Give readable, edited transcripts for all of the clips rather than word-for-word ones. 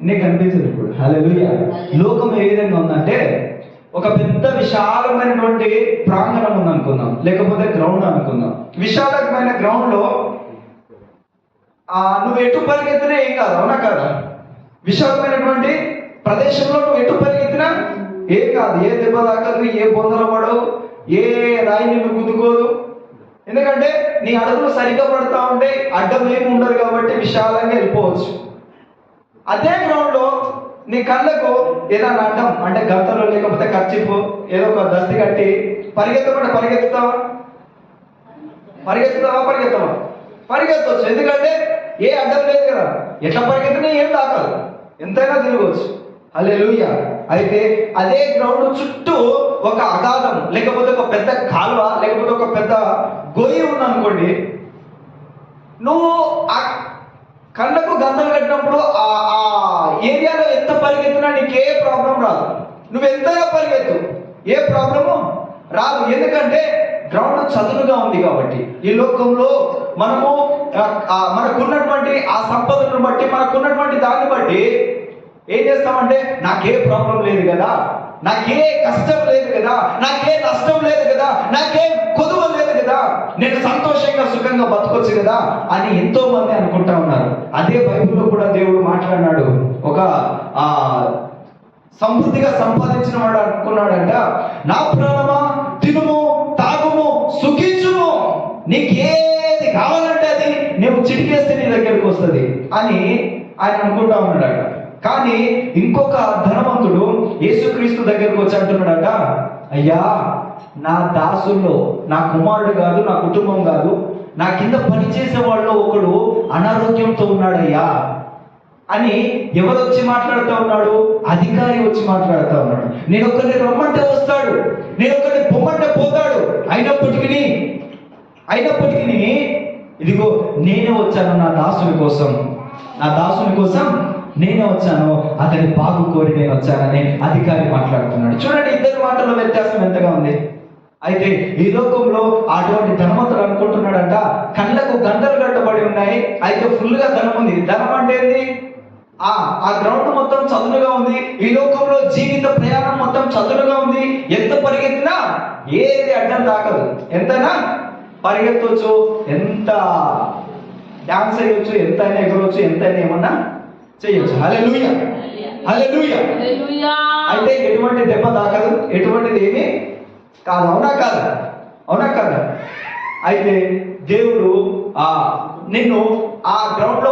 నీకు అనిపించదు ఇప్పుడు. హల్లెలూయా. లోకం ఏ విధంగా ఉందంటే ఒక పెద్ద విశాలమైనటువంటి ప్రాంగణం ఉందనుకుందాం, లేకపోతే గ్రౌండ్ అనుకుందాం. విశాలమైన గ్రౌండ్ లో నువ్వు ఎటు పరిగెత్తినా ఏం కాదు, అవునా కాదా? విశాలమైనటువంటి ప్రదేశంలో నువ్వు ఎటు పరిగెత్తినా ఏం కాదు, ఏ దెబ్బ తాకదు, ఏ బొందలు పడవు, ఏ రాయి నిన్ను గుద్దుకోదు. ఎందుకంటే నీ అడుగులు సరిగ్గా పడతా ఉంటే అడ్డం ఏమి ఉండదు కాబట్టి విశాలంగా వెళ్ళిపోవచ్చు. అదే గ్రౌండ్ లో నీ కళ్ళకు ఏదైనా అడ్డం అంటే గంతలు లేకపోతే కర్చీపు ఏదో ఒక దస్తి కట్టి పరిగెత్తమంటే పరిగెత్తుతావా? పరిగెత్తవచ్చు. ఎందుకంటే ఏ అడ్డం లేదు కదా. ఎట్లా పరిగెత్తినా ఏం తాకదు, ఎంతైనా తిరగవచ్చు. హల్లెలూయా. అయితే అదే గ్రౌండ్ చుట్టూ ఒక అగాధం లేకపోతే ఒక పెద్ద కాలువ లేకపోతే ఒక పెద్ద గొయ్యి ఉందనుకోండి, నువ్వు ఆ కళ్ళకు గంతలు కట్టినప్పుడు ఆ ఏరియాలో ఎంత పరిగెత్తినా నీకు ఏ ప్రాబ్లం రాదు. నువ్వు ఎంతైనా పరిగెత్తు, ఏ ప్రాబ్లము రాదు. ఎందుకంటే గ్రౌండ్ చదునుగా ఉంది కాబట్టి. ఈ లోకంలో మనము మనకున్నటువంటి ఆ సంపదను బట్టి మనకున్నటువంటి దాన్ని బట్టి ఏం చేస్తామంటే నాకే ప్రాబ్లం లేదు కదా, నాకే కష్టం లేదు కదా, నాకే నష్టం లేదు కదా, నాకే కొదువ లేదు కదా, నేను సంతోషంగా సుఖంగా బతకొచ్చు కదా అని ఎంతో మంది అనుకుంటా ఉన్నారు. అదే బైబిల్లో కూడా దేవుడు మాట్లాడినాడు. ఒక సమృద్ధిగా సంపాదించిన వాడు అనుకున్నాడంట, నా ప్రాణమా తినుము తాగుము సుఖించుము, నీకేది కావాలంటే అది నువ్వు చిటికేస్తే నీ దగ్గరకు వస్తుంది అని ఆయన అనుకుంటా ఉన్నాడట. కానీ ఇంకొక ధనవంతుడు యేసుక్రీస్తు దగ్గరకు వచ్చి అంటున్నాడట, అయ్యా నా దాసుల్లో నా కుమారుడు కాదు, నా కుటుంబం కాదు, నా కింద పనిచేసే వాళ్ళు ఒకడు అనారోగ్యంతో ఉన్నాడయ్యా అని. ఎవరు వచ్చి మాట్లాడుతూ ఉన్నాడు? అధికారి వచ్చి మాట్లాడుతూ ఉన్నాడు. నేను ఒకరిని రమ్మంటే వస్తాడు, నేను ఒకరిని పొమ్మంటే పోతాడు, అయినప్పటికీ ఇదిగో నేనే వచ్చాను నా దాసుని కోసం నేనే వచ్చాను, అతని బాగు కోరి నేను వచ్చానని అధికారి మాట్లాడుతున్నాడు. చూడండి, ఇద్దరి మాటల్లో వ్యత్యాసం ఎంతగా ఉంది. అయితే ఈ లోకంలో అటువంటి ధనవంతుడు అనుకుంటున్నాడంట, కళ్ళకు గంటలు కట్టబడి ఉన్నాయి, అయితే ఫుల్గా ధనం ఉంది. ధనం అంటే ఏంది? ఆ గ్రౌండ్ మొత్తం చదునుగా ఉంది. ఈ లోకంలో జీవిత ప్రయాణం మొత్తం చదునుగా ఉంది. ఎంత పరిగెత్తినా ఏది అడ్డం తాకదు, ఎంతైనా పరిగెత్తవచ్చు, ఎంత డాన్స్ చేయొచ్చు, ఎంతైనా ఎగరవచ్చు, ఎంతైనా ఏమన్నా చేయొచ్చు. హల్లెలూయా. అయితే ఎటువంటి దెబ్బ తాకదు, ఎటువంటిది ఏమీ కాదు, అవునా కాదా? అయితే దేవుడు నిన్ను ఆ గ్రౌండ్ లో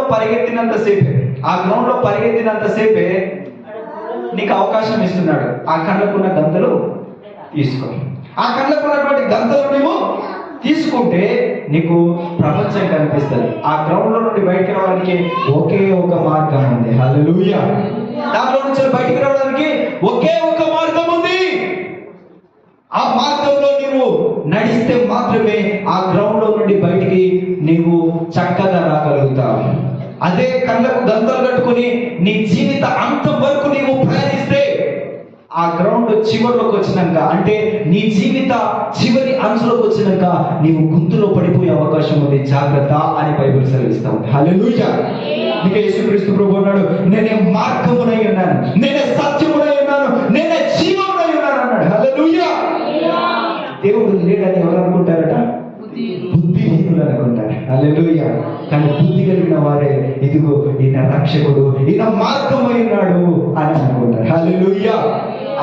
పరిగెత్తినంతసేపే నీకు అవకాశం ఇస్తున్నాడు. ఆ కళ్ళకున్న గంతలు తీసుకో. ఆ కళ్ళకున్నటువంటి గంతలు నువ్వు తీసుకుంటే నీకు ప్రపంచం కనిపిస్తుంది. ఆ గ్రౌండ్ లో నుండి బయటకు రావడానికి ఒకే ఒక మార్గం ఉంది. హల్లెలూయా. దాంట్లో నుంచి బయటికి రావడానికి ఒకే ఒక మార్గం ఉంది. ఆ మార్గంలో నీవు నడిస్తే మాత్రమే ఆ గ్రౌండ్ లో నుండి బయటికి నీవు చక్కగా రాగలుగుతావు. అదే కళ్ళకు గంతలు కట్టుకుని నీ జీవిత అంతం వరకు నీవు ప్రయాణిస్తే ఆ గ్రౌండ్ చివరిలోకి వచ్చినాక, అంటే నీ జీవిత చివరి అంచులోకి వచ్చినాక నీవు గుంతులో పడిపోయే అవకాశం ఉంది, జాగ్రత్త అని బైబిల్ సెలవిస్తా ఉంది. హల్లెలూయా. నీకు యేసుక్రీస్తు ప్రభువు అన్నాడు, నేనే మార్గమునై ఉన్నాను, నేనే సత్యమునై ఉన్నాను, నేనే జీవమునై ఉన్నాను అన్నాడు. హల్లెలూయా. దేవుడు లేడని ఎవరు అనుకుంటారట? బుద్ధిహీనులు అనుకుంటారు. హల్లెలూయా. కానీ బుద్ధి కలిగిన వారే ఇదిగో ఈయన రక్షకుడు, ఈయన మార్గమై ఉన్నాడు అని అనుకుంటారు. హల్లెలూయా.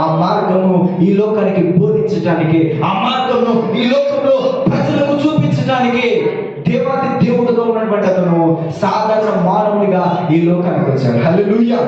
ఆ మార్గము ఈ లోకానికి బోధించడానికి, ఆ మార్గమును ఈ లోకంలో ప్రజలకు చూపించడానికి దేవాది దేవుడుగా ఉన్నటువంటి అతను సాధారణ మానవునిగా ఈ లోకానికి వచ్చాడు. హల్లెలూయా.